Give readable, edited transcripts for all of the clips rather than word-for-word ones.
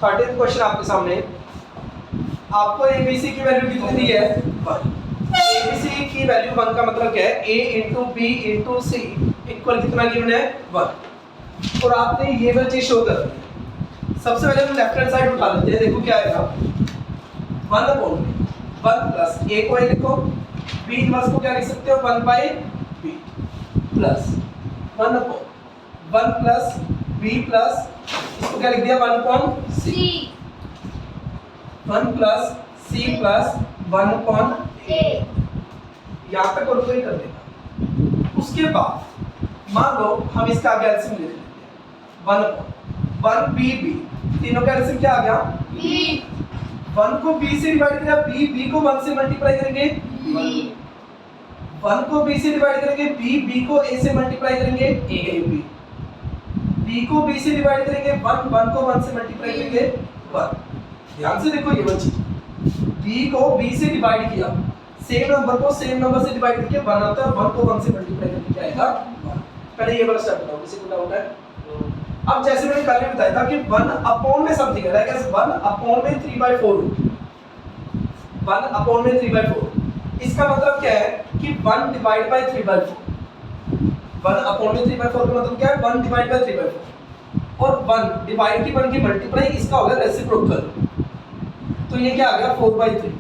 30th question आपके सामने। आपको एबीसी की वैल्यू कितनी दी है? 1। एबीसी की वैल्यू 1 का मतलब क्या है? a into B into C equal कितना गिवन है? 1। और आपने ये वाली चीज शो कर दी। सबसे पहले हम लेफ्ट हैंड साइड उठा लेते हैं। देखो क्या आएगा, 1 अपॉन 1 प्लस a को a लिखो, b इनवर्स को क्या लिख सकते हो? 1 by b plus 1 upon 1 plus b plus इसको क्या लिख दिया? 1 upon c 1 plus c plus 1 upon a। यहाँ पे कोई कर देगा। उसके बाद मान लो हम इसका आगे एलसीएम लिख लेते हैं, 1 अपॉन 1 b b, तीनों का एलसीएम क्या आ गया? b। 1 को b से डिवाइड किया, b को 1 से मल्टीप्लाई करेंगे, 1 को b से डिवाइड करेंगे, b को a से मल्टीप्लाई करेंगे, ab। b को b से डिवाइड करेंगे, 1 को 1 से मल्टीप्लाई करेंगे, 1। ध्यान से देखो ये वाली चीज, b को b से डिवाइड किया, सेम नंबर को सेम नंबर से डिवाइड करके 1 आता है, 1 को 1 से मल्टीप्लाई करके क्या आएगा? 1। पहले ये वाला स्टेप बताओ, किसी को डाउट है? अब जैसे मैंने कल भी बताया था कि 1 अपॉन में समथिंग है, लाइक 1 अपॉन में 3/4, 1 अपॉन में 3/4। इसका मतलब क्या है कि 1 डिवाइड बाय 3/4। 1 अपॉन में 3/4 का मतलब क्या है? 1 डिवाइड बाय 3/4। और 1 डिवाइड की 1 की मल्टीप्लाई, इसका होगा रेसिप्रोकल। तो ये क्या आ गया? 4/3।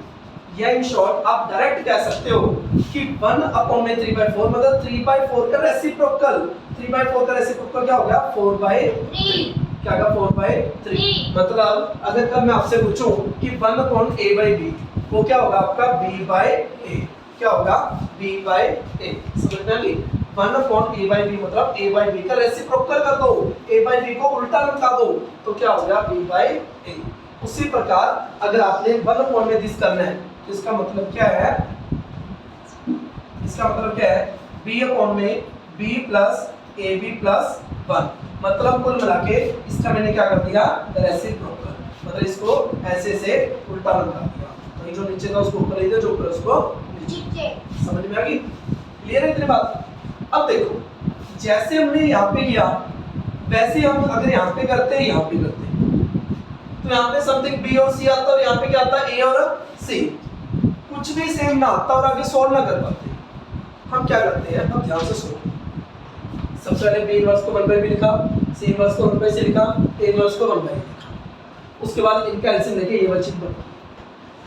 या इन शॉर्ट आप डायरेक्ट कह सकते हो कि 1 अपॉन में 3/4 मतलब 3/4 का रेसिप्रोकल। 3/4 का रेसिप्रोकल क्या हो गया? 4/3। क्या होगा? 4/3। मतलब अगर कल मैं आपसे पूछूं कि 1 अपॉन a/b वो क्या होगा आपका? b/a। क्या होगा? b/a। समझ में आ गई? 1 अपॉन a/b मतलब a/b का रेसिप्रोकल कर दो, a/b को उल्टा लगा दो, तो क्या हो गया? b/a। उसी प्रकार अगर आपने 1 अपॉन में दिस करना है तो इसका मतलब क्या है? इसका मतलब क्या है? b अपॉन में b प्लस ab प्लस 1 मतलब कुल मिला के इसका मैंने क्या कर दिया? रेसिप्रोकल। मतलब इसको ऐसे से उल्टा लगा दिया, तो जो नीचे था उसको ऊपर ले दिया, जो ऊपर उसको नीचे। समझ में आ गई? क्लियर है इतनी बात? अब देखो जैसे हमने यहाँ पे किया वैसे हम अगर यहाँ पे करते हैं, यहाँ पे करते हैं, तो यहाँ पे समथिंग b और c आता है और यहाँ पे क्या आता है? a और c। कुछ भी सेम ना आता और आगे सॉल्व ना कर पाते, हम क्या करते हैं? अब ध्यान से सुनो। सबसे पहले b इनवर्स को 1/b लिखा, c इनवर्स को 1/c लिखा, a इनवर्स को 1/a लिखा। उसके बाद इनका एलसीएम लेके ये वाली चीज बना।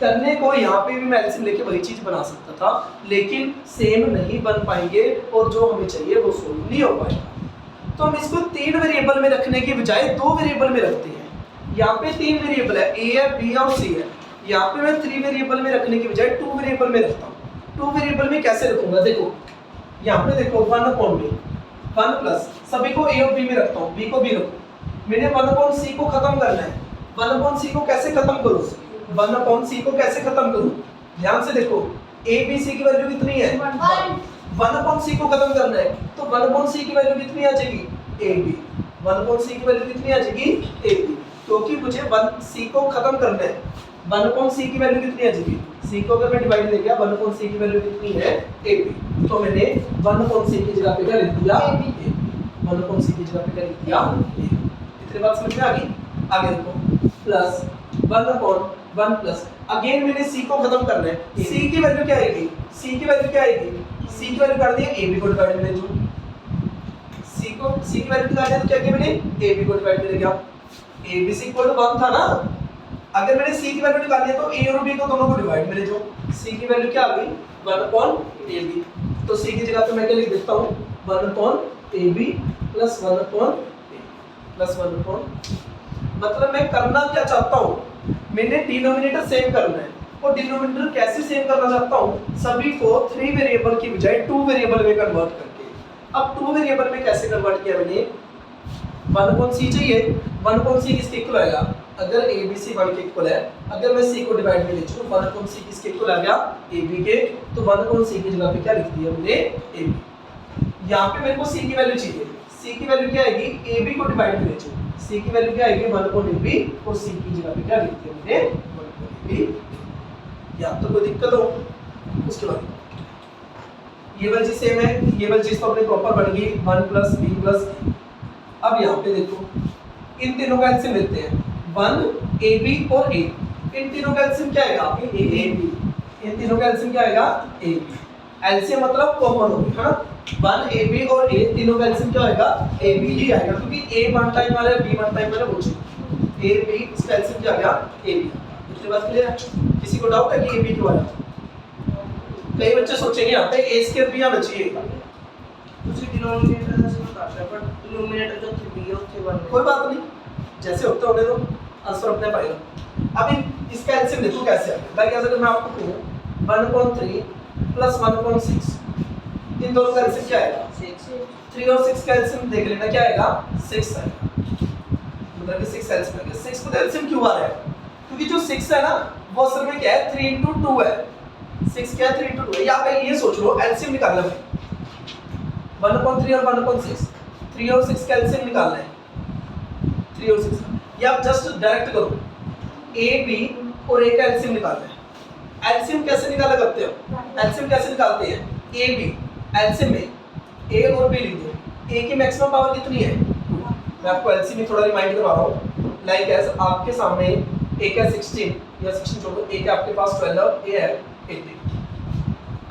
करने को यहाँ पे भी मैं एलसीएम लेके वही चीज बना सकता था, लेकिन सेम नहीं बन पाएंगे और जो हमें चाहिए वो सोल्व नहीं हो पाएगा। तो हम इसको 3 वेरिएबल में रखने के बजाय 2 वेरिएबल में रखते हैं। यहाँ पे 3 वेरिएबल है, a है, b है और c है। यहाँ पे मैं 3 वेरिएबल में रखने के बजाय 2 वेरिएबल में रखता हूँ। 2 वेरिएबल में कैसे रखूंगा? देखो यहाँ पे देखो 1 अपॉन b, 1 प्लस सभी को a और b में रखता हूँ, b को b रखो। मैंने 1 अपॉन c को खत्म करना है। 1 अपॉन c को कैसे खत्म करूँ? 1 अपॉन c को कैसे खत्म करूँ? ध्यान से देखो, a b c की वैल्यू कितनी है? 1 अपॉन c को खत्म करना है तो 1 अपॉन c की वैल्यू कितनी आ जाएगी? ab। 1 अपॉन c की वैल्यू कितनी आ जाएगी? ab। क्योंकि मुझे 1 c को खत्म करना है। 1 अपॉन c की वैल्यू कितनी आ जाएगी? c को अगर मैं डिवाइड ले गया 1 अपॉन c की वैल्यू कितनी है? ab। तो मैंने 1 अपॉन c की जगह पे क्या लिख दिया? ab। 1 अपॉन c की जगह पे क्या लिख दिया? ab। इतनी बात समझ में आ गई? आगे देखो प्लस 1 अपॉन 1 प्लस अगेन मैंने c को खत्म करना है। c की वैल्यू क्या आएगी? c की वैल्यू क्या आएगी? c की वैल्यू कर दी ab को डिवाइड में ले जो c की वैल्यू निकालनी है तो क्या किया मैंने? ab को डिवाइड में ले गया। abc इक्वल टू 1 था ना। अगर मैंने c की वैल्यू निकालनी है तो a और b को दोनों को डिवाइड में ले जो। c की वैल्यू क्या आ गई? 1 अपॉन ab। तो c की जगह पे मैं क्या लिख देता हूं? 1 upon ab plus 1 upon a plus 1 upon. मतलब मैं करना क्या चाहता हूं? मैंने डिनोमिनेटर सेम करना है और डिनोमिनेटर कैसे सेम करना चाहता हूं? सभी को 3 वेरिएबल की बजाय 2 वेरिएबल में कन्वर्ट करके। अब 2 वेरिएबल में कैसे कन्वर्ट किया मैंने? 1 अपॉन c चाहिए, 1 अपॉन c किसके इक्वल आएगा? अगर abc 1 के इक्वल है, अगर मैं c को डिवाइड में ले चूं 1 अपॉन c किसके इक्वल आ गया? ab के। तो 1 अपॉन c की जगह पे क्या लिख दिया मैंने? ab। यहाँ पे मेरे को c की वैल्यू चाहिए। c की वैल्यू क्या आएगी? ab को डिवाइड में ले चूं, c की वैल्यू क्या आएगी? 1 अपॉन ab और c की जगह पे क्या लिख दिया मैंने? 1 अपॉन ab। या तो कोई दिक्कत हो? उसके बाद ये वाली चीज सेम है, ये वाली चीज तो अपने प्रॉपर बन गई 1 प्लस b प्लस। अब यहाँ पे देखो इन तीनों का एलसीएम लेते हैं। 1 ए बी और ए, इन तीनों का एलसीएम क्या आएगा? A B. इन तीनों का एलसीएम क्या आएगा? A B. एलसीएम मतलब कॉमन हो गया, है ना। 1 ए बी और ए तीनों का एलसीएम क्या आएगा? ए बी ही आएगा, क्योंकि ए वन टाइम वाला है, बी वन टाइम वाला है, वो चीज ए बी, इसका एलसीएम क्या आ गया? A B. इतनी बात क्लियर है? किसी को डाउट है कि ए बी क्यों आया? कई बच्चे सोचेंगे यहाँ पे ए स्क्वायर भी आना चाहिए, उसी डिनोमिनेटर से काटना है, पर डिनोमिनेटर जो 3 है उसके बाद कोई बात नहीं, जैसे होते होने दो, आंसर अपने पाएगा। अब इसका एलसीएम देखो कैसे आता है। लाइक अगर मैं आपको कहूं 1/3 प्लस 1/6, इन दोनों का एलसीएम क्या आएगा? 3 और 6 का एलसीएम देख लेना, क्या आएगा? 6 आएगा। मतलब कि 6 एलसीएम आएगा। 6 को एलसीएम क्यों आ रहा है? क्योंकि जो 6 है ना, वो असल में क्या है? 3 × 2 है। 6 क्या है? 3 × 2 है। या आप ये सोच लो, एलसीएम निकालना है 1/3 और 1/6, 3 और 6 का एलसीएम निकालना है, 3 और 6। या आप जस्ट डायरेक्ट करो, ए बी और ए का एलसीएम निकालना है। एलसीएम कैसे निकाला करते हो? एलसीएम कैसे निकालते हैं? ए बी, एलसीएम में ए और बी लिख दो। ए की मैक्सिमम पावर कितनी है? मैं आपको एलसीएम में थोड़ा रिमाइंड करवा रहा हूँ। लाइक एज आपके सामने ए का 16 या 16 छोड़ो, ए का आपके पास 12, ए है 18।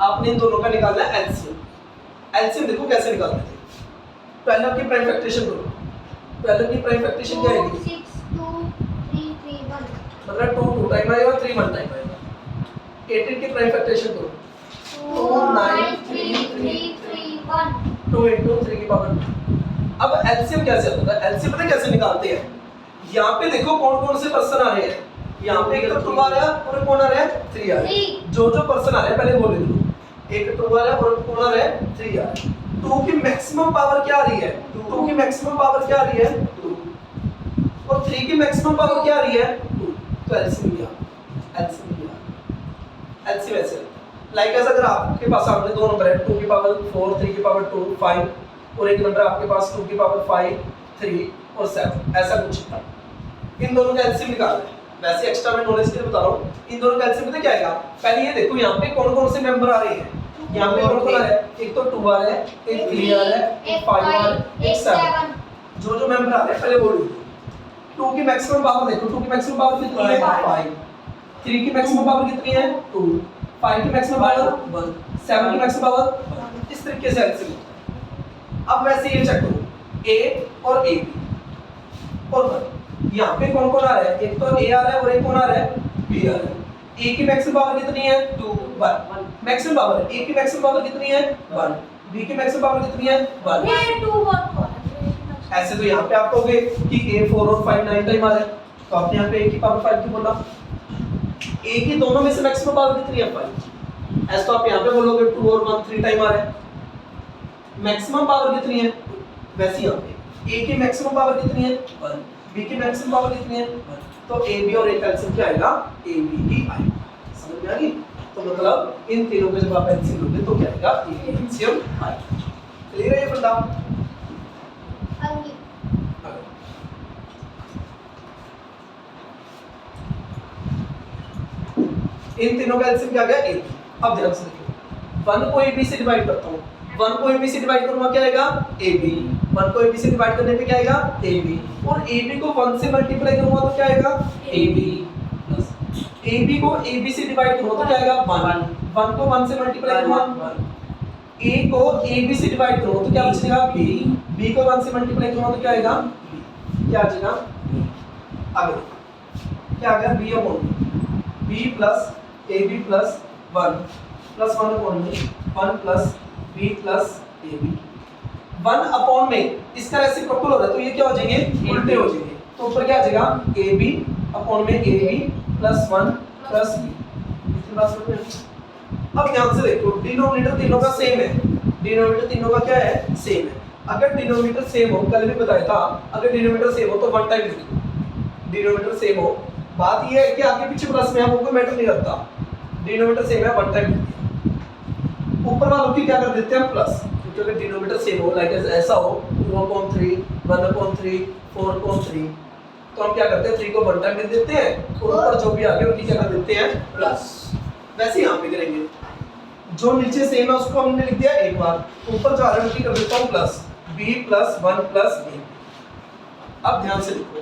आपने इन दोनों का निकालना है एलसीएम। एलसीएम देखो कैसे निकालते थे। 12 की प्राइम फैक्टराइजेशन करो। 12 की प्राइम फैक्टराइजेशन क्या आएगी? 6 2 3 3 1, मतलब 2 2 टाइम आएगा, 3 1 टाइम आएगा। 18 की प्राइम फैक्टराइजेशन करो। 2 9 3 3 3 1, 2 × 3 की पावर 2। अब एलसीएम कैसे होता है? एलसीएम पता है कैसे निकालते हैं? यहाँ पे देखो कौन कौन से पर्सन आ रहे हैं। यहाँ पे एक तो 2 आ रहा है और कौन आ रहा है? 3 आ रहा है। जो जो पर्सन आ रहे हैं पहले वो लिख लो। एक 2 आ रहा है और कौन आ रहा है? 3 आ रहा है। 2 की मैक्सिमम पावर क्या आ रही है? 2 की मैक्सिमम पावर क्या आ रही है? 2। और 3 की मैक्सिमम पावर क्या आ रही है? 2। तो एलसीएम लिया, एलसीएम लिया। एलसीएम ऐसे लाइक ऐसा, अगर आपके पास सामने दो नंबर है, 2 की पावर 4, 3 की पावर 2 5, और एक नंबर आपके पास 2 की पावर 5 3 और 7, ऐसा कुछ। इन दोनों का एलसीएम निकालना है। वैसे एक्स्ट्रा मैं नॉलेज के लिए बता रहा हूँ। इन दोनों का एलसीएम पता क्या आएगा? पहले ये देखो यहाँ पे कौन कौन से मेंबर आ रहे हैं। यहाँ पे कौन कौन आ रहा है? एक तो 2 आ रहा है, एक 3 आ रहा है, एक 5 आ रहा है, एक 7। जो जो मेंबर आ रहे हैं पहले वो लिख दो। 2 की मैक्सिमम पावर देखो, 2 की मैक्सिमम पावर कितनी है? 5। 3 की मैक्सिमम पावर कितनी है? 2। 5 की मैक्सिमम पावर 1। 7 की मैक्सिमम पावर। इस तरीके से एलसीएम। अब वैसे ये चेक करो, ए और ए बी और 1। यहाँ पे कौन कौन आ रहा है? एक तो ए आ रहा है और एक कौन आ रहा है? बी आ रहा है। ए की मैक्सिमम पावर कितनी है? 2 1 मैक्सिमम पावर। ए की मैक्सिमम पावर कितनी है? 1। बी की मैक्सिमम पावर कितनी है? 1। ये 2 बहुत ऐसे तो यहाँ पे आप कहोगे कि ए 4 और 5 9 टाइम आ रहा है, तो आपने यहाँ पे ए की पावर 5 क्यों बोला? ए की दोनों में से मैक्सिमम पावर कितनी है? 5। ऐसे तो आप यहाँ पे बोलोगे 2 और 1 3 टाइम आ रहा है। मैक्सिमम पावर कितनी है? वैसे यहाँ पे ए की मैक्सिमम पावर कितनी है? 1। बी की मैक्सिमम पावर कितनी है? 1। तो ए बी और ए का एलसीएम क्या आएगा? ए बी ही आएगा। समझ में आ गई? तो मतलब इन तीनों का जब आप एलसीएम लोगे तो क्या आएगा? ए बी एलसीएम आएगा। क्लियर है ये फंडा? अंगी इन तीनों का एलसीएम क्या आ गया? A B. अब ध्यान से देखो, 1 को ए बी से डिवाइड करता हूँ। 1 को ए बी से डिवाइड करूंगा क्या आएगा? A B. 1 को ए बी से डिवाइड करने पे क्या आएगा? A B. और ए बी को 1 से मल्टीप्लाई करूंगा तो क्या आएगा? A B plus A B को ए बी से डिवाइड करूंगा तो क्या आएगा? 1। 1 को 1 से मल्टीप्लाई करूंगा 1। ए को ए बी से डिवाइड करूंगा तो क्या बचेगा? बी। बी को 1 से मल्टीप्लाई करूंगा तो क्या आएगा? बी। क्या आ जाएगा? आगे क्या आ गया? B upon B plus A B plus 1 plus 1 upon में 1 plus B plus A B. 1 upon में इसका रेसिप्रोकल हो रहा है तो ये क्या हो जाएंगे? उल्टे हो जाएंगे। तो ऊपर क्या आ जाएगा? ए बी अपॉन में A B plus 1 plus B. इतनी बात समझ में? अब ध्यान से देखो, डिनोमिनेटर तीनों का सेम है। डिनोमिनेटर तीनों का क्या है? सेम है। अगर डिनोमिनेटर सेम हो, कल भी बताया था, अगर डिनोमिनेटर सेम हो तो 1 टाइम लिख दो। डिनोमिनेटर सेम हो, बात ये है कि आगे पीछे प्लस में है वो कोई मैटर नहीं करता। डिनोमिनेटर सेम है 1 टाइम लिख दिया। ऊपर वालों की क्या कर देते हैं? प्लस, क्योंकि अगर डिनोमिनेटर सेम हो, लाइक ऐसा हो 2/3 1/3 4/3, तो हम क्या करते हैं? 3 को 1 टाइम लिख देते हैं और ऊपर जो भी आगे उनकी क्या कर देते हैं? प्लस। वैसे यहाँ पे करेंगे, जो नीचे सेम है उसको हमने लिख दिया एक बार, ऊपर जो आ रहा है उनकी कर देता हूँ plus. b plus 1 plus a। अब ध्यान से देखो,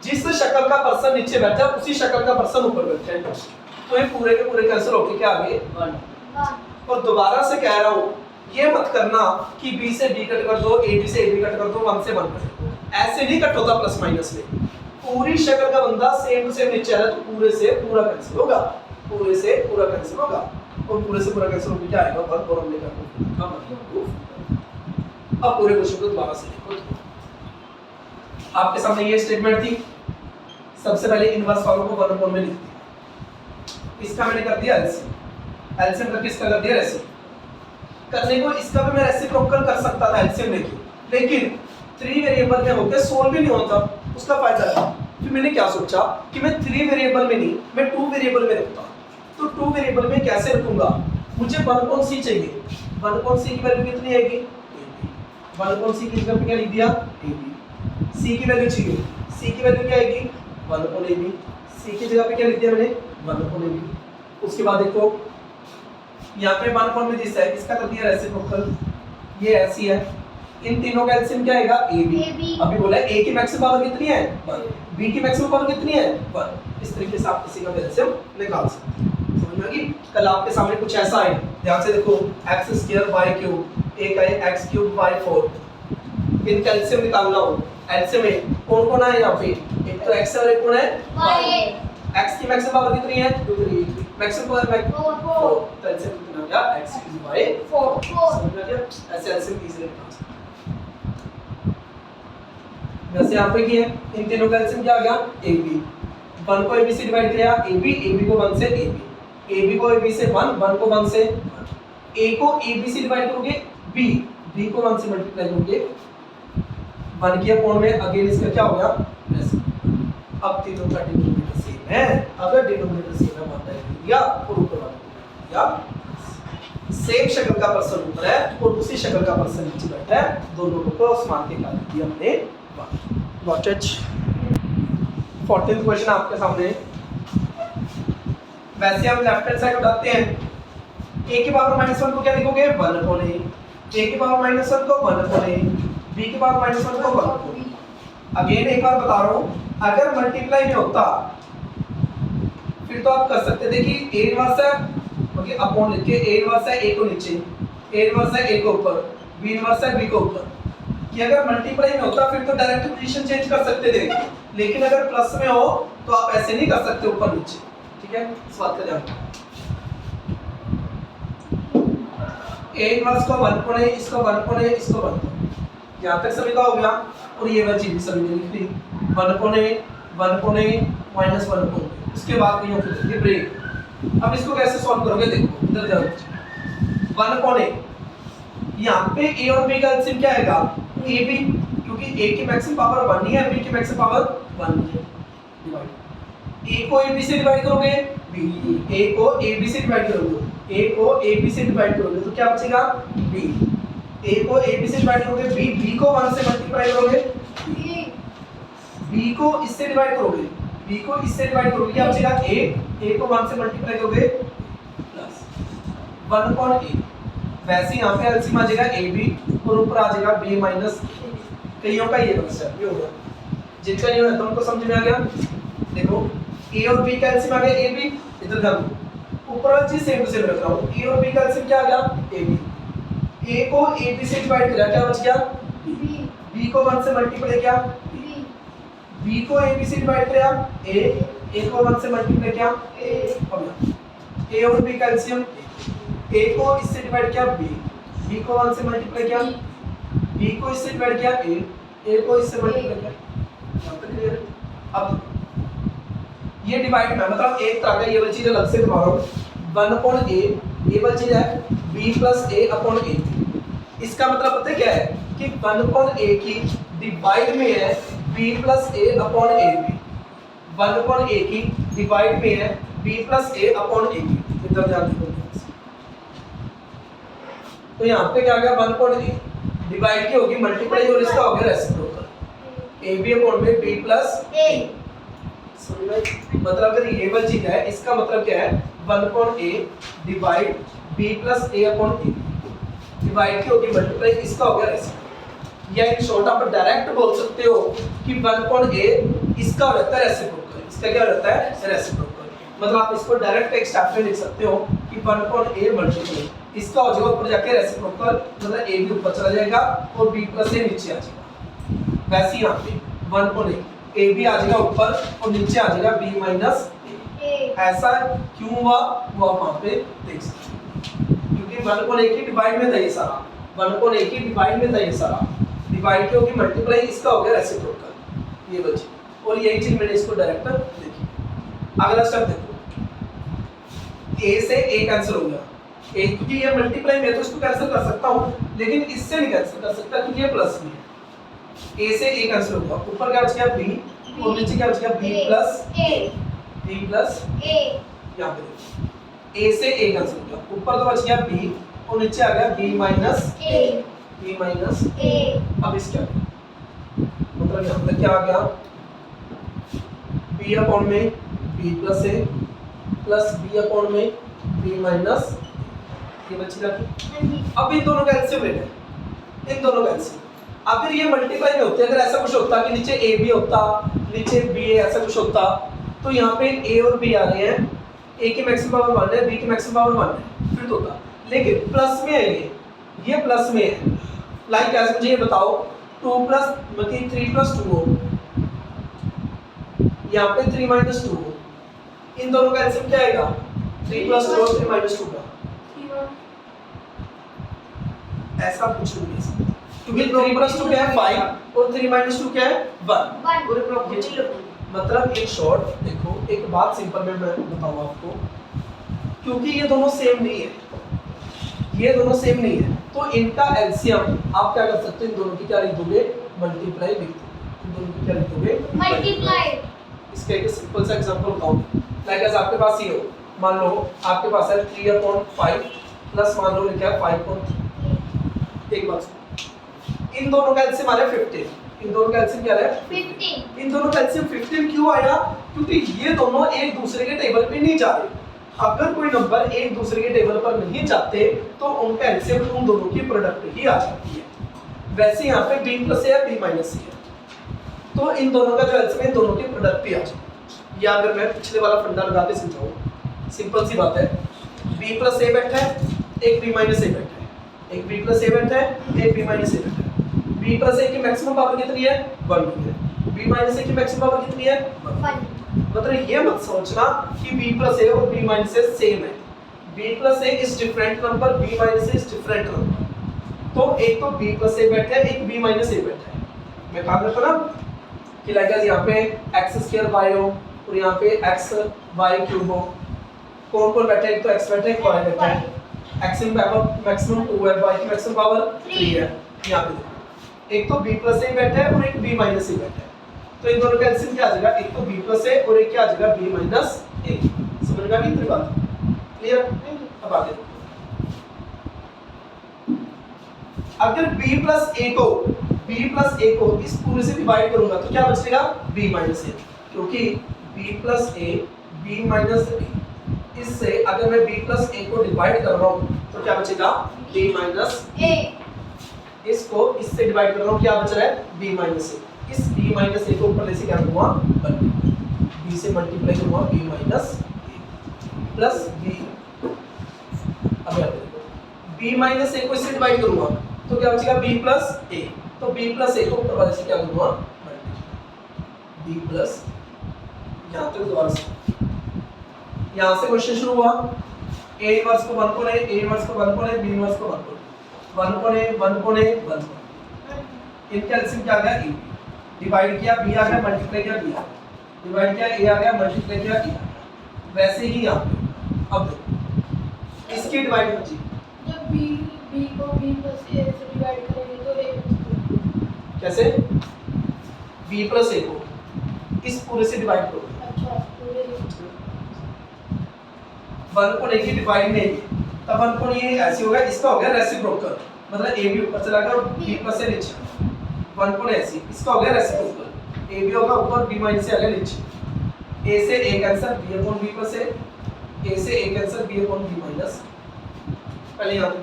जिस शक्ल का पर्सन नीचे बैठा है उसी शक्ल का पर्सन ऊपर बैठा है, तो ये पूरे के पूरे कैंसिल होके क्या आ गए 1। और दोबारा से कह रहा हूँ ये मत करना कि बी से बी कट कर दो, ए बी से ए बी कट कर दो, 1 से 1 कट कर दो, ऐसे नहीं कट होता प्लस माइनस में। पूरी शक्ल का बंदा सेम टू सेम नीचे आ रहा है तो पूरे से पूरा कैंसिल होगा, पूरे से पूरा कैंसिल होगा, और पूरे से पूरा कैंसिल होकर क्या आएगा 1 और हमने का मतलब। अब पूरे क्वेश्चन को दोबारा से लिखो। आपके सामने ये स्टेटमेंट थी, सबसे पहले इनवर्स वालों को 1 में लिख दिया, इसका मैंने कर दिया एलसीएम, एलसीएम करके इसका कर दिया रेसिप्रोकल। करने को इसका भी मैं रेसिप्रोकल कर सकता था एलसीएम लेके, लेकिन 3 वेरिएबल में होकर सोल्व भी नहीं होता, उसका फायदा था। फिर मैंने क्या सोचा कि मैं 3 वेरिएबल में नहीं मैं 2 वेरिएबल में रखता, तो 2 वेरिएबल में कैसे रखूंगा, मुझे 1/c चाहिए, 1/c की वैल्यू कितनी आएगी 1/c की जगह पे क्या लिख दिया ab, c की वैल्यू चाहिए, c की वैल्यू क्या आएगी 1/ab, c की जगह पे क्या लिख दिया मैंने 1/ab। उसके बाद देखो यहाँ पे 1 में दिस है, इसका कर दिया रेसिप्रोकल, ये ऐसी है, इन तीनों का एलसीएम क्या आएगा ab। अभी बोला a की मैक्सिमम पावर कितनी है 1, b की मैक्सिमम पावर कितनी है 1, इस तरीके से आप किसी का भी एलसीएम निकाल सकते हैं। समझ में आ गई? कल आपके सामने कुछ ऐसा है, ध्यान से देखो x² y³ एक है x³ y4, इनका एलसीएम निकालना हो, एलसीएम में कौन कौन है यहाँ पे, एक तो x है और एक कौन है y। x की मैक्सिमम पावर कितनी है 2 3, मैक्सिमम पावर 4, तो एलसीएम कितना आ गया x³ y4। समझ में आ गया? ऐसे एलसीएम इजीली निकाल सकते हैं। वैसे यहाँ पे क्या है, इन तीनों का एलसीएम क्या आ गया ab, 1 को ab से डिवाइड किया ab, ab को 1 से ab को ab से 1, 1 को 1 से a को ab से डिवाइड करोगे b को 1 से मल्टीप्लाई करोगे 1 की अपॉन में अगेन इसका क्या हो गया रेसिप्रोकल। अब तीनों का डिनोमिनेटर सेम है, अगर डिनोमिनेटर सेम है वन डायरेक्ट दिया और ऊपर वाला दिया, सेम शक्ल का पर्सन ऊपर है और उसी शक्ल का पर्सन नीचे बैठा है, दोनों को क्रॉस मार के काट दिया हमने। Got it? 14th क्वेश्चन आपके सामने। वैसे हम लेफ्ट हैंड साइड उठाते हैं, a की पावर -1 को क्या लिखोगे 1/a, a की पावर -1 को 1/a, b की पावर -1 को 1/a। अगेन एक बार बता रहा हूँ, अगर मल्टीप्लाई में होता फिर तो आप कर सकते थे कि a इनवर्स है ओके अपॉन लिख के a इनवर्स है a को नीचे, a इनवर्स है a को ऊपर, b इनवर्स है b को ऊपर। कि अगर मल्टीप्लाई में होता फिर तो डायरेक्ट पोजीशन चेंज कर सकते थे, लेकिन अगर प्लस में हो तो आप ऐसे नहीं कर सकते ऊपर नीचे। ठीक है, इस बात का ध्यान रखना। a इनवर्स को 1/a, इसको 1/a, इसको 1/a, यहाँ तक सभी का हो गया, और ये वाली चीज सभी ने लिख दी 1/a 1/a माइनस 1/a। उसके बाद कहीं होती है ब्रेक। अब इसको कैसे सॉल्व करोगे, देखो इधर जाओ 1/a, यहाँ पे a और b का एलसीएम क्या आएगा ab, क्योंकि a की मैक्सिमम पावर 1 ही है, b की मैक्सिमम पावर 1 है, डिवाइड a को ab से डिवाइड करोगे b, a को ab से डिवाइड करोगे, a को ab से डिवाइड करोगे तो क्या बचेगा b, a को ab से डिवाइड करोगे b को 1 से मल्टीप्लाई करोगे b को इससे डिवाइड करोगे, b को इससे डिवाइड करोगे क्या बचेगा a को 1 से मल्टीप्लाई करोगे प्लस 1/a। वैसे यहाँ पे एलसीएम आ जाएगा ab और ऊपर आ जाएगा b माइनस, कईयों का ये बचा ये होगा, जिनका ये है तो उनको समझ में आ गया। देखो a और b का एलसीएम आ गया ab, इधर ध्यान दो ऊपर वाली चीज सेम टू सेम रख रहा हूँ, a और b का एलसीएम क्या आ गया ab, a को ab से डिवाइड किया क्या बच गया b को 1 से मल्टीप्लाई किया b को ab से डिवाइड किया a को 1 से मल्टीप्लाई किया a और b का एलसीएम a को इससे डिवाइड किया b को 1 से मल्टीप्लाई किया b को इससे डिवाइड किया a को इससे मल्टीप्लाई किया। यहाँ तक क्लियर? अब ये डिवाइड में मतलब एक तरह का ये वाली चीज अलग से बता रहा हूँ 1/a, ये वाली चीज है b + a/a। इसका मतलब पता है क्या है कि 1/a की डिवाइड में है b + a/ab, 1/a की डिवाइड में है b + a/ab। इधर ध्यान दो, तो यहाँ पे क्या गया 1/a डिवाइड की होगी मल्टीप्लाई और इसका हो गया रेसिप्रोकल ab/b + a। समझ में? मतलब अगर ये वाली चीज है इसका मतलब क्या है 1/a divide b + a/a divide की होगी मल्टीप्लाई, इसका हो गया रेसिप्रोकल। या इन शॉर्ट आप डायरेक्ट बोल सकते हो कि 1/a इसका हो जाता है रेसिप्रोकल। इसका क्या हो जाता है रेसिप्रोकल। मतलब आप इसको डायरेक्ट एक स्टेप में लिख सकते हो कि 1/a मल्टीप्लाई इसका हो जाएगा ऊपर जाके रेसिप्रोकल, मतलब a भी ऊपर चला जाएगा और b प्लस a नीचे आ जाएगा। वैसे यहाँ पे 1/a a भी आ जाएगा ऊपर और नीचे आ जाएगा b माइनस a। ऐसा क्यों हुआ वो आप वहाँ पे देख सकते हो, क्योंकि 1/a की डिवाइड में था ये सारा, 1/a की डिवाइड में था ये सारा, डिवाइड के होगी मल्टीप्लाई, इसका हो गया रेसिप्रोकल, ये बची। और यही चीज मैंने इसको डायरेक्ट लिखी। अगला स्टेप देखो, a से a कैंसिल हो गया, a क्योंकि ये मल्टीप्लाई में है तो इसको कैंसिल कर सकता हूँ, लेकिन इससे नहीं कैंसिल कर सकता क्योंकि ये प्लस में है। a से a कैंसिल हो गया, ऊपर क्या बच गया b और नीचे क्या बच गया b प्लस a। यहाँ पे देखो a से a कैंसिल हो गया, ऊपर तो बच गया b और नीचे आ गया b माइनस a। अब इसका मतलब यहाँ पे क्या आ गया b अपॉन में b plus a plus b upon में b माइनस ये बचेगा। अब इन दोनों का एलसीएम लेना है, इन दोनों का एलसीएम। अगर ये मल्टीप्लाई में होते, अगर ऐसा कुछ होता कि नीचे a भी होता नीचे b ऐसा कुछ होता, तो यहाँ पे a और b आ रहे हैं, a की मैक्सिमम पावर 1 है, b की मैक्सिमम पावर 1 है, फिर तो होता। लेकिन प्लस में है ये प्लस में है। लाइक कैसे, मुझे ये बताओ 2 प्लस मतलब 3 प्लस 2 हो, यहाँ पे 3 माइनस 2 हो, इन दोनों का एलसीएम क्या आएगा 3 प्लस 2 और 3 माइनस 2 का। ऐसा कुछ नहीं है क्योंकि 3 प्लस 2 क्या है 5 और 3 माइनस 2 क्या है 1। पूरे प्रॉपर्टी लगूंगी। मतलब एक शॉर्ट देखो, एक बात सिंपल में मैं बताऊं आपको, क्योंकि ये दोनों सेम नहीं है, ये दोनों सेम नहीं है, तो इनका एलसीएम आप क्या कर सकते हो, इन दोनों की क्या लिख दोगे मल्टीप्लाई लिख दोगे, इन दोनों की क्या लिख दोगे मल्टीप्लाई। इसका एक सिंपल सा एग्जांपल बताऊं। लाइक एज आपके पास ये हो, मान लो आपके पास है 3/5 प्लस मान लो लिखा है 5/3। एक बात सुनो, इन दोनों का एलसीएम आ रहा है 15, इन दोनों का एलसीएम क्या है 15। इन दोनों का एलसीएम 15 क्यों आया, क्योंकि ये दोनों एक दूसरे के टेबल पे नहीं जा रहे। अगर कोई नंबर एक दूसरे के टेबल पर नहीं जाते तो उनका एलसीएम उन दोनों की प्रोडक्ट ही आ जाती है। वैसे यहाँ पे b प्लस है b माइनस है, तो इन दोनों का जो एलसीएम है दोनों की प्रोडक्ट भी आ जाती है। या अगर मैं पिछले वाला फंडा लगा के समझाऊं, सिंपल सी बात है, b प्लस a बैठा है, एक b माइनस a बैठा है, एक b प्लस a बैठा है, एक b माइनस a बैठा है। b प्लस a की मैक्सिमम पावर कितनी है 1 है, b माइनस a की मैक्सिमम पावर कितनी है 1। मतलब ये मत सोचना कि b प्लस a और b माइनस a सेम है, b plus a is different number, b minus a is different number. तो एक तो b प्लस a बैठा है, एक b माइनस a बैठा है। मैं कहा करता ना कि लाइक एज यहाँ पे x² y हो और यहाँ पे x y क्यूब हो, कौन कौन बैठा है, एक तो x बैठा है, एक y बैठा है, x की मैक्सिमम 2 है, y की मैक्सिमम पावर 3 है। यहाँ पे देखो एक तो b प्लस a बैठा है और एक b माइनस a बैठा है, तो इन दोनों का एलसीएम क्या आ जाएगा, एक तो b प्लस a और एक क्या आ जाएगा b माइनस a। समझ में आ गई इतनी बात, क्लियर। अब आगे अगर b प्लस a को इस पूरे से डिवाइड करूंगा तो क्या बचेगा b माइनस a, क्योंकि b plus a b minus a, इससे अगर मैं b प्लस a को डिवाइड कर रहा हूं तो क्या बचेगा b माइनस a। इसको इससे डिवाइड कर रहा हूं, क्या बच रहा है b माइनस a। इस b माइनस a को ऊपर ले से क्या करूंगा b से मल्टीप्लाई करूंगा b minus a plus b। अब यहाँ पे देखो b माइनस a को इससे डिवाइड करूंगा तो क्या बचेगा b प्लस a, तो b प्लस a को ऊपर वाले से क्या करूंगा b प्लस, यहाँ तक दोबारा से यहाँ से क्वेश्चन शुरू हुआ, a इनवर्स को 1 a इनवर्स को 1 b इनवर्स को 1 a इनका एलसीएम क्या आ गया e, डिवाइड किया b आ गया, मल्टीप्लाई किया b आ गया, डिवाइड किया a आ गया, मल्टीप्लाई किया e आ गया। वैसे ही यहाँ पे अब देखो इसकी डिवाइड होगी, जब b को b प्लस a से डिवाइड करेंगे तो a बचेगा। कैसे b प्लस a को इस पूरे से डिवाइड करो, अच्छा पूरे 1 को लेके डिवाइड में तब 1 को ये ऐसे होगा, इसका हो गया रेसिप्रोकल, मतलब a भी ऊपर चला गया और b प्लस a नीचे, 1 को ऐसे इसका हो गया रेसिप्रोकल, a भी होगा ऊपर b माइनस a आ गया नीचे, a से a cancel b upon b plus a से a cancel b upon b minus. पहले यहां पे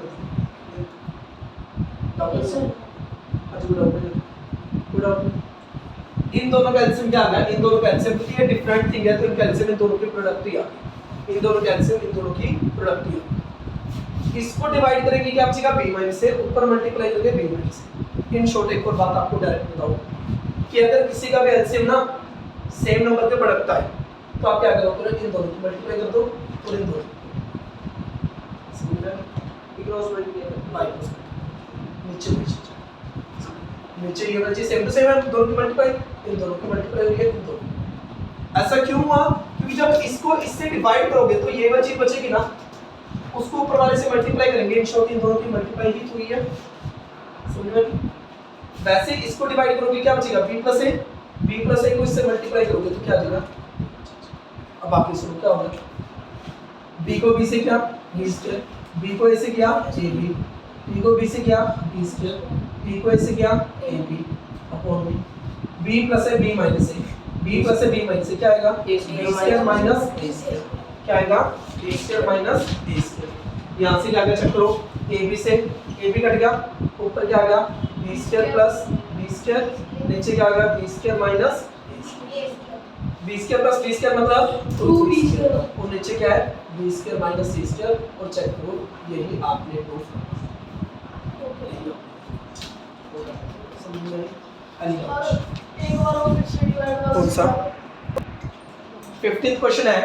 डबल से अच्छा गुड आउट इन दोनों का एलसीएम क्या आ गया, इन दोनों का एलसीएम, क्योंकि ये डिफरेंट थिंग है तो इनका एलसीएम इन दोनों की प्रोडक्ट ही आ गई, इन दोनों का एलसीएम इन दोनों की प्रोडक्ट ही आ गई। इसको डिवाइड करेंगे क्या बचेगा, b माइनस से, ऊपर मल्टीप्लाई करके b माइनस से। इन शॉर्ट एक और बात आपको डायरेक्ट बताऊं कि अगर किसी का भी एलसीएम ना सेम नंबर के प्रोडक्ट आए तो आप क्या करोगे, इन दोनों को मल्टीप्लाई कर दो और इन दोनों समझ रहे हैं, क्रॉस मल्टीप्लाई कर बाय नीचे नीचे ये वाली चीज सेम टू सेम है, दोनों की मल्टीप्लाई, इन दोनों की मल्टीप्लाई हो गई इन दोनों। ऐसा क्यों हुआ, क्योंकि जब इसको इससे डिवाइड करोगे तो ये वाली चीज बचेगी ना, उसको ऊपर वाले से मल्टीप्लाई करेंगे, इन शॉर्ट इन दोनों की मल्टीप्लाई ही हुई है, समझ में। वैसे इसको डिवाइड करोगे क्या बचेगा, b प्लस a को इससे मल्टीप्लाई करोगे तो क्या आ जाएगा। अब आप इसको क्या होगा, b को b से क्या b स्क्वायर, b को a से क्या ab, b को b से क्या b स्क्वायर, b को a से क्या ab अपॉन b प्लस है b माइनस है, b प्लस है b माइनस है, क्या आएगा b square minus a square, क्या आएगा b square minus a square. यहाँ से क्या गया चेक करो, ab से ab कट गया, ऊपर क्या आ गया b square plus b square, नीचे क्या आ गया b square minus b square plus b square मतलब 2b स्क्वायर, और नीचे क्या है b square minus c square, और चेक करो यही आपने प्रूफ समझ में आई। एक और फिर से डिवाइड करो। कौन सा 15th क्वेश्चन है,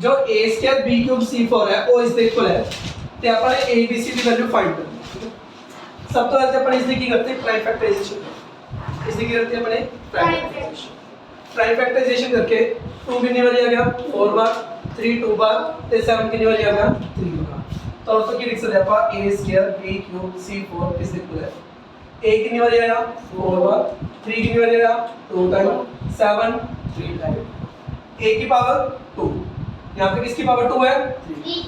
जो a square b cube c4 है वो इसके इक्वल है, ते अपन a b c की वैल्यू फाइंड करनी है। सब तो पहले अपन इसकी की करते हैं प्राइम फैक्टराइजेशन, इसकी की करते हैं अपने प्राइम फैक्टराइजेशन करके 2 कितनी बार आ गया 4 बार, 3 2 बार, ते 7 कितनी बार आ गया 3 बार। तो अब तो की लिख सकते हैं अपन a square b cube c4 इसके इक्वल है, a कितनी बार आया 4 बार, 3 कितनी बार आया 2 टाइम, 7 3 टाइम, a की पावर 2, यहाँ पे किसकी पावर 2 है 3,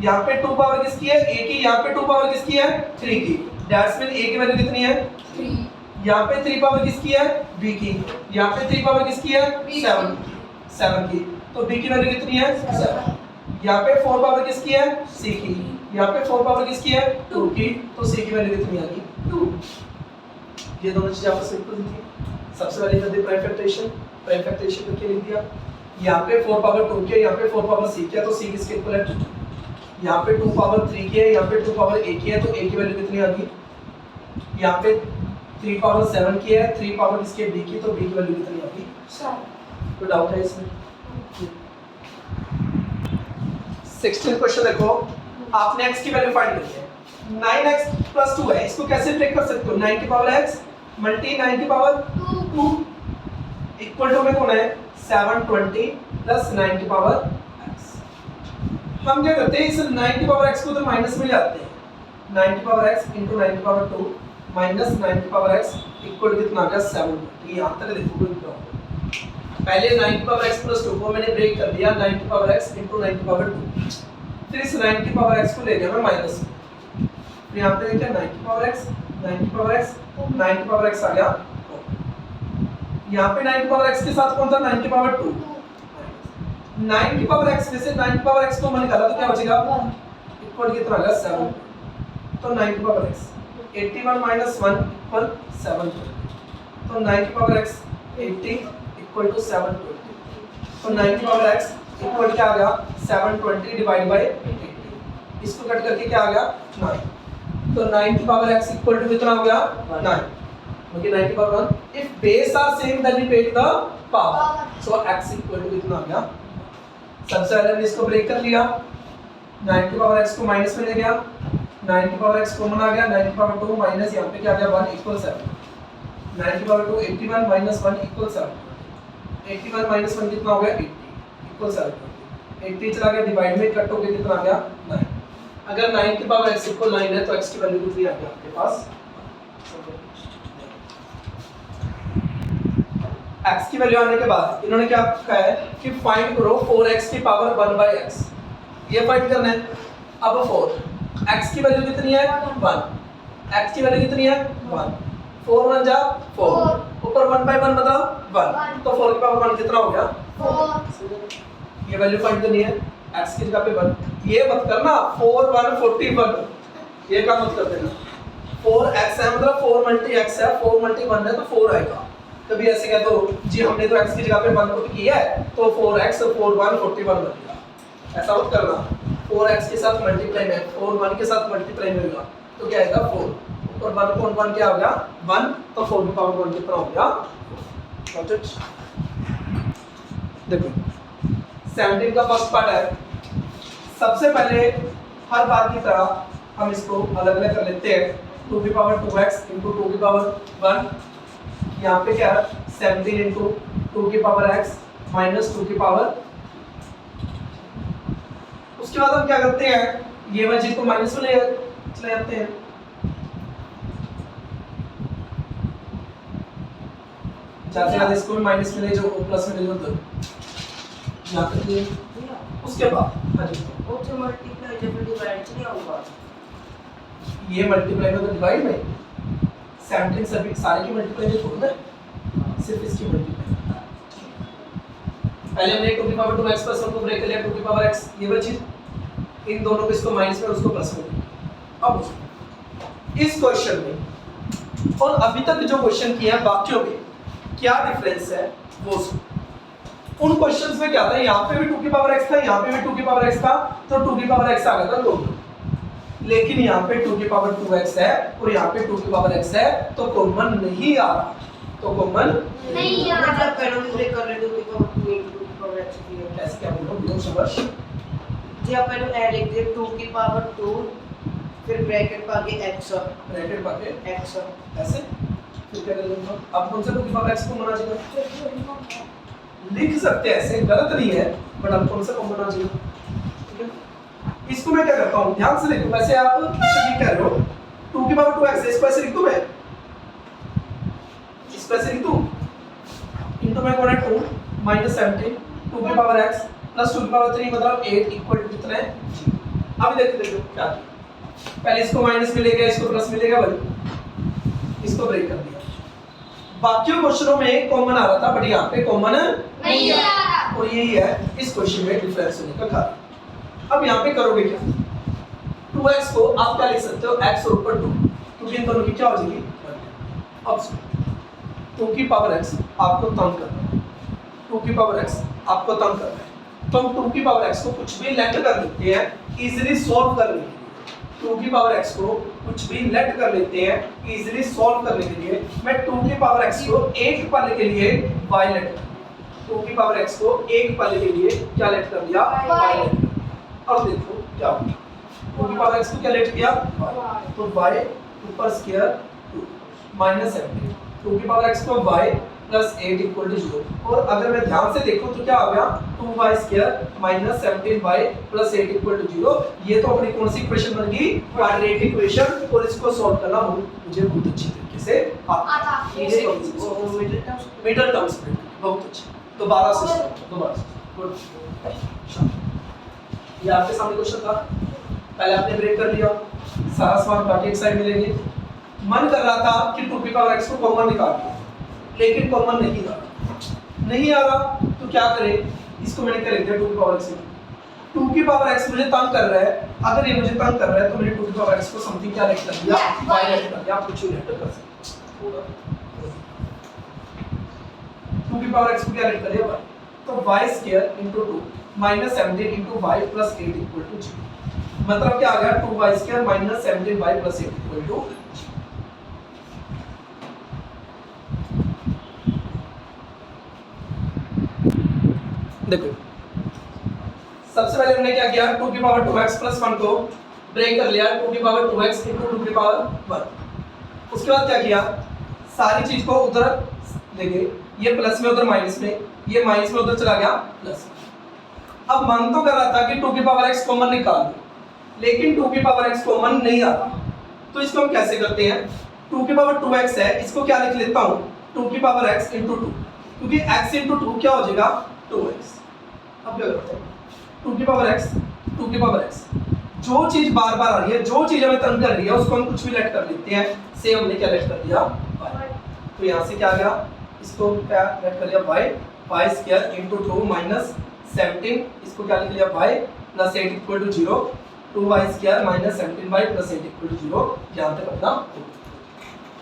यहाँ पे 2 पावर किसकी है a की, यहाँ पे 2 पावर किसकी है 3 की, दैट्स मीन a की वैल्यू कितनी है 3, यहाँ पे 3 पावर किसकी है b की, यहाँ पे 3 पावर किसकी है 7 की, तो b की वैल्यू कितनी है 7, यहाँ पे 4 पावर किसकी है c की, यहाँ पे 4 पावर किसकी है 2 की, तो c की वैल्यू कितनी आ गई 2। ये दोनों चीजें आपस में इक्वल थी। सबसे पहले कर दी प्राइम फैक्टराइजेशन करके लिख दिया, यहाँ पे 4 पावर 2 की है, यहाँ पे 4 पावर c की है, तो c किसके इक्वल है 2, यहाँ पे 2 पावर 3 की है, यहाँ पे 2 पावर a की है, तो a की वैल्यू कितनी आ गई, यहाँ पे 3 पावर 7 की है, 3 पावर किसकी है b की, तो b की वैल्यू कितनी आ गई 7। कोई डाउट है इसमें। 16th क्वेश्चन देखो, आपने x की वैल्यू फाइंड करनी है, 9x + 2 है, इसको कैसे ब्रेक कर सकते हो, 9 की पावर x मल्टी 9 की पावर 2 इक्वल टू में कौन है 720 प्लस 9 की पावर x। हम क्या करते हैं, इस 9 की पावर x को तो माइनस में ले आते हैं, 9 की पावर x into 9 की पावर 2 माइनस 9 की पावर x इक्वल कितना आ गया 720। यहाँ तक देखो कोई प्रॉब्लम, पहले 9 की पावर x + 2 को मैंने ब्रेक कर दिया, 9 की पावर x into 9 की पावर 2, फिर इस 9 की पावर x को ले गया मैं माइनस में, तो यहाँ पे देखिए 9 की पावर x 9 की पावर x 9 की पावर x आ गया, यहाँ पे 9 की पावर x के साथ कौन था 9 की पावर 2, 9 की पावर x में से 9 की पावर x को मैंने निकाला तो क्या बचेगा इक्वल कितना आ गया 7, तो 9 की पावर x 81 माइनस 1 इक्वल 7, तो 9 की पावर x 80 इक्वल टू 720, तो 9 की पावर x इक्वल क्या आ गया 720 डिवाइड बाय 80, इसको कट करके क्या आ गया 9, तो 9 की पावर x इक्वल टू कितना हो गया 9, क्योंकि 9 की power 1, if base are same then we take the power, so x equal to कितना आ गया। सबसे पहले हमने इसको ब्रेक कर लिया, 9 की पावर x को माइनस में ले गया, 9 की पावर x कॉमन आ गया, 9 की पावर 2 माइनस यहाँ पे क्या आ गया 1 इक्वल 7, 9 की पावर 2 81 माइनस 1 इक्वल 7, 81 माइनस 1 कितना हो गया 80 इक्वल 7, 80 चला गया डिवाइड में कट हो गया कितना आ गया 9, अगर 9 की पावर x इक्वल 9 है तो x की वैल्यू कितनी आ गई आपके पास, x की वैल्यू आने के बाद इन्होंने क्या कहा है कि फाइंड करो 4x की पावर 1/x, ये फाइंड करना है। अब 4 x की वैल्यू कितनी है 1, x की वैल्यू कितनी है 1, 4 1 जा 4, ऊपर 1/1 मतलब 1, तो 4 की पावर 1 कितना हो गया 4, ये वैल्यू फाइंड करनी है x की जगह पे 1, ये मत करना 4 1 41, ये का मत कर देना, 4x है मतलब 4 × x है, 4 × 1 है तो 4 आएगा, कभी ऐसे कह दो जी हमने तो x की जगह पे 1 पुट किया है तो 4x 4 1 41 बन गया, ऐसा मत करना। 4x के साथ मल्टीप्लाई में 4 1 के साथ मल्टीप्लाई में होगा तो क्या आएगा 4 ऊपर 1 कौन 1 क्या हो गया 1 तो 4 की पावर 1 कितना हो गया। देखो 17 का फर्स्ट पार्ट है। सबसे पहले हर बार की तरह हम इसको अलग अलग कर लेते हैं। 2 की पावर 2x इंटू 2 की पावर 1, यहाँ पे क्या है 17 इंटू 2 की पावर x माइनस 2 की पावर। उसके बाद हम क्या करते हैं ये वाली चीज को माइनस में ले चले जाते हैं। जाते जाते इसको माइनस में ले जाओ प्लस में ले जाओ तो यहाँ तक ये। उसके बाद हाँ जी वो जो मल्टीप्लाई जब डिवाइड नहीं होगा ये मल्टीप्लाई में तो डिवाइड में 17 सभी सारे की मल्टीप्लाई में थोड़ा ना सिर्फ इसकी मल्टीप्लाई। पहले हमने 2 की पावर 2x प्लस 1 को ब्रेक कर लिया 2 की पावर x ये वाली चीज इन दोनों को इसको माइनस में उसको प्लस में। अब इस क्वेश्चन में और अभी तक जो क्वेश्चन किए हैं बाकियों में क्या डिफरेंस है वो उन क्वेश्चंस में क्या था यहाँ पे भी 2 की पावर x था यहाँ पे भी 2 की पावर x था तो 2 की पावर x आ गया था दोनों, लेकिन यहाँ पे 2 की पावर 2x है और यहाँ पे 2 की पावर x है तो कॉमन नहीं आ रहा, तो कॉमन नहीं आ रहा। जब पहले ब्रेक कर रहे 2 की पावर 2 इंटू 2 की पावर x की है ऐसे क्या बोल रहा हूँ बिल्कुल समझ। जी आप पहले ऐड लिख दिए 2 की पावर 2 फिर ब्रैकेट पा के x ब्रैकेट पाके x ऐसे फिर क्या करेंगे अब कौन सा 2 की पावर x को मना चाहिए लिख सकते हैं ऐसे गलत नहीं है बट अब कौन सा कॉमन आ चाहिए ठीक है। इसको मैं क्या करता हूँ ध्यान से देखो वैसे आप ठीक कह रहे हो 2 की पावर 2x इसको ऐसे लिख दूं मैं इसको ऐसे लिख दूं इनटू में कौन है 2 माइनस 17 2 की पावर x प्लस 2 की पावर 3 मतलब 8 इक्वल टू कितना है अब देखो क्या पहले इसको माइनस मिलेगा इसको प्लस मिलेगा भाई इसको ब्रेक कर दिया। बाकी क्वेश्चनों में कॉमन आ रहा था बट यहाँ पे कॉमन नहीं आ रहा और यही है इस क्वेश्चन में डिफरेंस होने का कारण। अब यहाँ पे करोगे क्या 2x को आप क्या लिख सकते हो x और ऊपर 2 क्योंकि इन दोनों की क्या हो जाएगी अब 2 की पावर x आपको तंग करना है 2 की पावर x आपको तंग करना है तो हम 2 की पावर x को कुछ भी लेट कर लेते हैं इजीली सॉल्व करने के लिए 2 की पावर x को कुछ भी लेट कर लेते हैं इजीली सॉल्व करने के लिए। मैं 2 की पावर x को एक पल के लिए y लेट 2 की पावर x को एक पल के लिए क्या लेट कर दिया y लेट। अब देखो क्या होगा 2 की पावर x को क्या लेट किया y तो y ऊपर स्क्वायर 2 माइनस 17 2 की पावर x को y प्लस 8 इक्वल टू 0 और अगर मैं ध्यान से देखूं तो क्या आ गया 2y square minus 17y plus 8 equal to 0। ये तो अपनी कौन सी इक्वेशन बन गई क्वाड्रेटिक इक्वेशन और इसको सॉल्व करना मुझे बहुत अच्छी तरीके से आता है। ये कौन सी मिडिल टर्म्स में बहुत अच्छी दोबारा से गुड ये आपके सामने क्वेश्चन था पहले आपने ब्रेक कर लिया सारा सवाल बाकी एक साइड मिलेंगे। मन कर रहा था कि 2 की पावर x को कॉमन निकाल दो लेकिन कॉमन नहीं आ रहा तो क्या करें इसको मैंने क्या लिख दिया 2 की पावर x 2 की पावर x मुझे तंग कर रहा है अगर ये मुझे तंग कर रहा है तो मैंने 2 की पावर x को समथिंग क्या लेट कर दिया y लेट कर दिया आप कुछ लेट कर सकते हो 2 की पावर x को क्या लेट कर दिया y तो y square into 2 minus 17 into y plus 8 equal to 0 मतलब क्या आ गया 2y square minus 17y plus 8 equal to देखो सबसे पहले हमने क्या किया 2 की पावर 2x प्लस 1 को ब्रेक कर लिया 2 की पावर 2x इनटू 2 की पावर 1। उसके बाद क्या किया सारी चीज को उधर देखिए ये प्लस में उधर माइनस में ये माइनस में उधर चला गया प्लस। अब मन तो कर रहा था कि 2 की पावर x कॉमन निकाल दो लेकिन 2 की पावर x कॉमन नहीं आता तो इसको हम कैसे करते हैं 2 की पावर 2x है इसको क्या लिख लेता हूँ 2 की पावर x इनटू 2 क्योंकि x इनटू 2 क्या हो जाएगा 2x। अब क्या करते हैं 2 की पावर x 2 की पावर x जो चीज बार बार आ रही है जो चीज हमें तंग कर रही है उसको हम कुछ भी लेट कर लेते हैं सेम हमने क्या लेट कर दिया y तो यहाँ से क्या आ गया इसको क्या लेट कर लिया y स्क्वायर इनटू 2 माइनस 17 इसको क्या लिख लिया y plus 8 equal to 0 2y square minus 17y plus 8 equal to 0 यहाँ तक अपना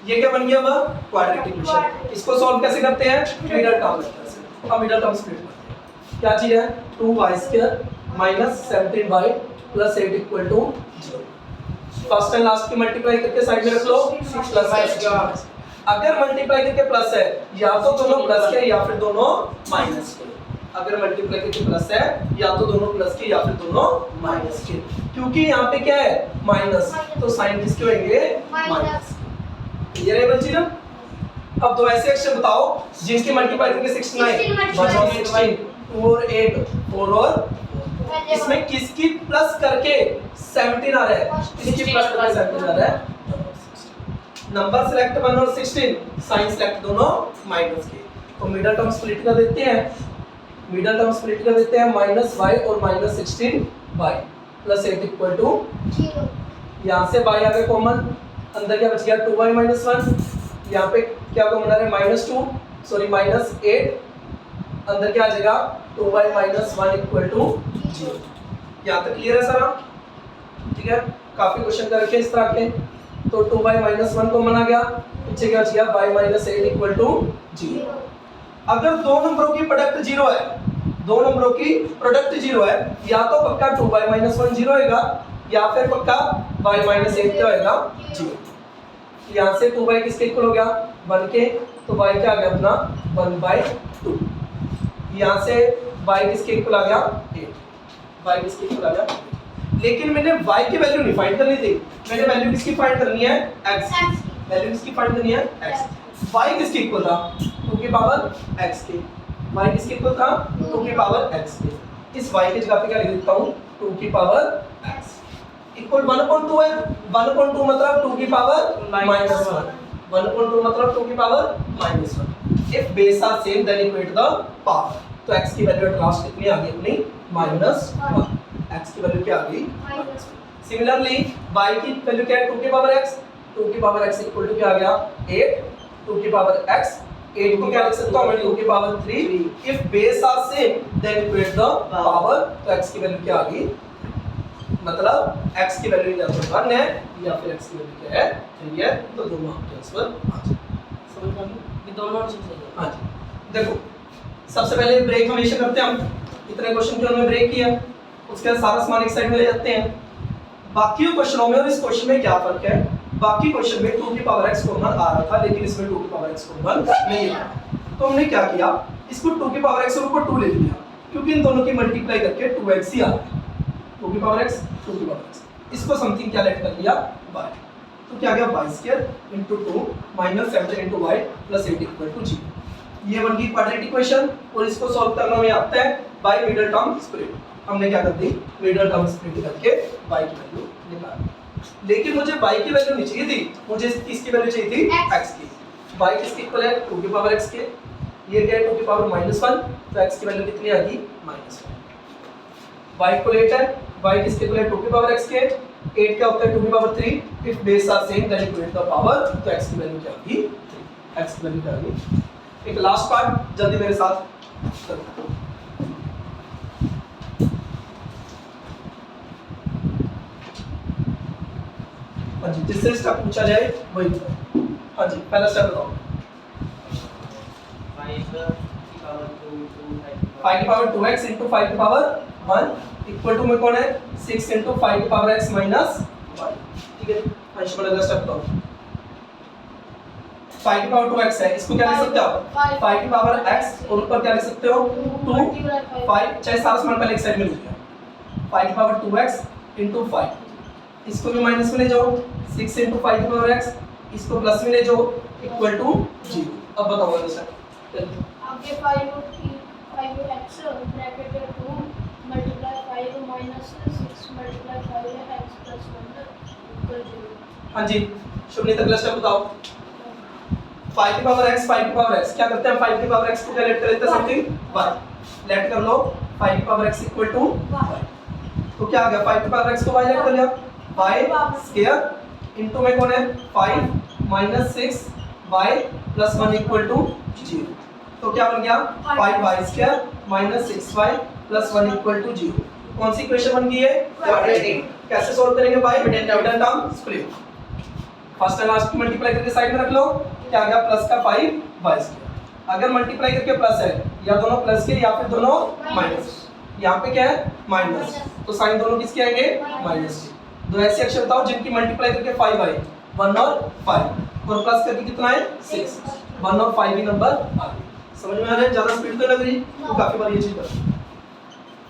ये क्या बन गया वह क्वाड्रेटिक इक्वेशन। इसको सॉल्व कैसे करते हैं मिडल टर्म मेथड से। अब मिडल टर्म स्प्लिट करते हैं। क्या चीज है 2y² - 17y + 8 = 0। First and last की मल्टीप्लाई करके साइड में रख लो प्लस। अगर मल्टीप्लाई करके प्लस है या तो दोनों प्लस के या फिर दोनों माइनस के। अगर मल्टीप्लाई करके प्लस है या तो दोनों प्लस के या फिर दोनों माइनस के, क्योंकि यहाँ पे क्या है माइनस, तो साइन किसके होंगे माइनस। क्लियर है बच्ची ना। अब दो ऐसे अक्षर बताओ जिनकी मल्टीप्लाई करके 69 1 और 16 2 और 8 4 और इसमें किसकी प्लस करके 17 आ रहा है, किसकी प्लस करके 17 आ रहा है। नंबर सिलेक्ट 1 और 16, साइन सिलेक्ट दोनों माइनस के। तो मिडिल टर्म स्प्लिट कर देते हैं, मिडिल टर्म स्प्लिट कर देते हैं -y और -16y + 8 = 0। यहाँ से y आ गया कॉमन, अंदर क्या बच गया 2y - 1। यहाँ पे क्या कॉमन आ रहा है -2 सॉरी -8, अंदर क्या आ जाएगा 2y - 1 = 0। यहाँ तक क्लियर है सारा, ठीक है। काफी क्वेश्चन कर रखे इस तरह के। तो 2y - 1 कॉमन आ गया, पीछे क्या बच गया y - 8 = 0। अगर दो नंबरों की प्रोडक्ट 0 है, दो नंबरों की प्रोडक्ट 0 है, या तो पक्का 2y - 1 0 होएगा या फिर पक्का y - 8 क्या होएगा 0। यहाँ से 2y किसके इक्वल हो गया 1 के, तो y क्या आ गया अपना 1/2। यहाँ से y किसके इक्वल आ गया 8, y किसके इक्वल आ गया। लेकिन मैंने y की वैल्यू नहीं फाइंड करनी थी, मैंने वैल्यू किसकी फाइंड करनी है x की, वैल्यू किसकी फाइंड करनी है x। y किसके इक्वल था 2 की पावर x के, y किसके इक्वल था 2 की पावर x के। इस y की जगह पे क्या लिख देता हूँ 2 की पावर x इक्वल 1/2 है। 1/2 मतलब 2 की पावर -1, 1/2 मतलब 2 की power -1। If base are same then equate the power. तो x की वैल्यू एट लास्ट कितनी आ गई अपनी -1, x की वैल्यू क्या आ गई -1। सिमिलरली y की वैल्यू क्या है 2 की पावर x, 2 की पावर x इक्वल टू क्या आ गया 8, 2 की पावर x 8 को क्या लिख सकता हूं मैं 2 की power 3। If base are same then equate the power. तो x की वैल्यू क्या आ गई, मतलब x की वैल्यू या तो 1 है या फिर x की वैल्यू क्या है 3 है। तो दोनों आपके आंसर आ जाए। समझ में आ गया, ये दोनों आंसर सही है। हां जी देखो, सबसे पहले ब्रेक हमेशा करते हैं हम, इतने क्वेश्चन के हमने ब्रेक किया, उसके बाद सारा सामान एक साइड में ले जाते हैं। बाकी क्वेश्चनों में और इस क्वेश्चन में क्या फर्क है, बाकी क्वेश्चन में 2 की पावर x कॉमन आ रहा था, लेकिन इसमें 2 की पावर x कॉमन नहीं आ रहा। तो हमने क्या किया, इसको 2 की पावर x और ऊपर 2 ले लिया, क्योंकि इन दोनों की मल्टीप्लाई करके 2x ही आ रहा है। 2 की पावर x 2 की पावर x, इसको समथिंग क्या लेट कर लिया y। तो क्या गया y² * 2 - 7 * y + 8 = 0। ये बन गई क्वाड्रेटिक इक्वेशन, और इसको सॉल्व करना हमें आता है बाय मिडिल टर्म स्प्लिट। हमने क्या कर दी मिडिल टर्म स्प्लिट करके y की वैल्यू निकाल दी। लेकिन मुझे y की वैल्यू नहीं चाहिए थी, मुझे किसकी वैल्यू चाहिए थी x की। y किसके इक्वल है 2 की पावर x के, ये क्या है 2 की पावर -1, तो x की वैल्यू कितनी आ गई -1। y इक्वल 8 है, y किसके इक्वल है 2 की पावर x के, 8 क्या होता है 2 की power 3। If base are same then equate the power. तो x की वैल्यू क्या आ गई 3, x की वैल्यू क्या आ गई। एक लास्ट पार्ट जल्दी मेरे साथ करो। हाँ जी, जिससे स्टेप पूछा जाए वही बताओ। हाँ जी, पहला स्टेप बताओ। 5 की पावर 2x * 5 की पावर 1 इक्वल टू में कौन है 6 * 5 की पावर x - 1। ठीक है, अंश में अगला स्टेप बताओ। 5 की पावर 2x है, इसको क्या लिख सकते हो 5 की पावर x और ऊपर क्या लिख सकते हो 2 5, चाहे सारा समान पहले एक साइड में लिख लिया। 5 की पावर 2x * 5, इसको भी माइनस में ले जाओ 6 * 5 की पावर x, इसको प्लस में ले जाओ इक्वल टू 0। अब बताओ वाला सर आगे 5x bracket 2 multiply 5 minus 6 multiply 5x plus 1 equal 0। हाँ जी, शुभनीत अगला स्टेप बताओ। 5 की पावर x 5 की पावर x क्या करते हैं 5 की पावर x को क्या लेट कर लेते हैं समथिंग y, लेट कर लो 5 की power x equal to y। तो क्या आ गया 5 की पावर x को y लेट कर लिया, y स्क्वायर इनटू में कौन है 5 minus 6 y plus 1 equal to 0। तो क्या बन गया 5y square minus 6y plus 1 equal to 0। कौन सी इक्वेशन बन गई है क्वाड्रेटिक। कैसे सॉल्व करेंगे by middle term split. First and last multiply करके साइड में रख लो, क्या आ गया प्लस का 5y²। अगर मल्टीप्लाई करके प्लस है, या दोनों प्लस के या फिर दोनों माइनस, यहाँ पे क्या है माइनस, तो साइन दोनों किसके आएंगे माइनस के। दो ऐसी अक्षर बताओ जिनकी मल्टीप्लाई करके 5 आए, 1 और 5, और प्लस करके कितना है 6, 1 और 5 ही नंबर आ गए। समझ में आ रहा है? ज्यादा स्पीड तो लग रही, तो काफी बार ये चीज कर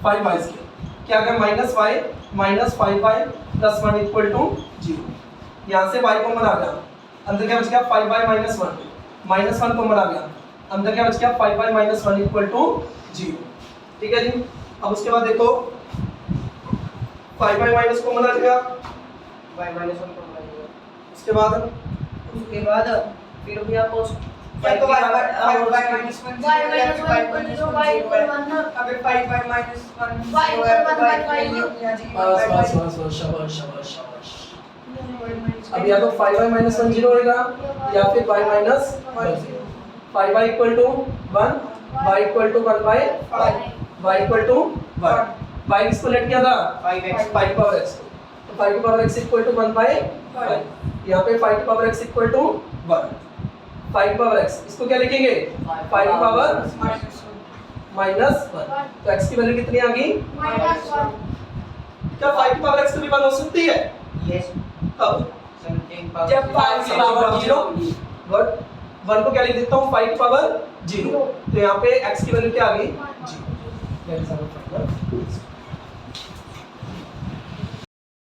5y², क्या आ गया minus y minus 5y plus 1 equal to 0। यहाँ से y कॉमन आ गया, अंदर क्या बच गया 5y माइनस 1, माइनस 1 कॉमन आ गया, अंदर क्या बच गया 5y माइनस 1 इक्वल टू 0। ठीक है जी। अब उसके बाद देखो 5y माइनस कॉमन आ जाएगा, y माइनस 1 को मानेगा। उसके बाद फिर भी आप उस या तो y y minus 1 y minus 1 0 y equal 1 ना अगर 5y minus 1 y equal 1 by y बस बस बस बस शाबाश शाबाश शाबाश। अब या तो 5y माइनस 1 0 होएगा या फिर y minus 1 0। 5y equal to 1, y equal to 1 by 5, y equal to 1, y किसको लेट किया था 5x 5 पावर x, तो 5 की power x equal to 1 by 5, यहाँ पे 5 की power x equal to 1, 5 power x, इसको क्या लिखेंगे 5 की पावर माइनस 1, तो x की वैल्यू कितनी आ गई, minus 1 क्या 5 की पावर x कभी 1 हो सकती है, यस कब, जब 5 की पावर 0 गुड। 1 को क्या लिख देता हूँ 5 की पावर 0, तो यहाँ पे x की वैल्यू क्या आ गई 0। That is our final.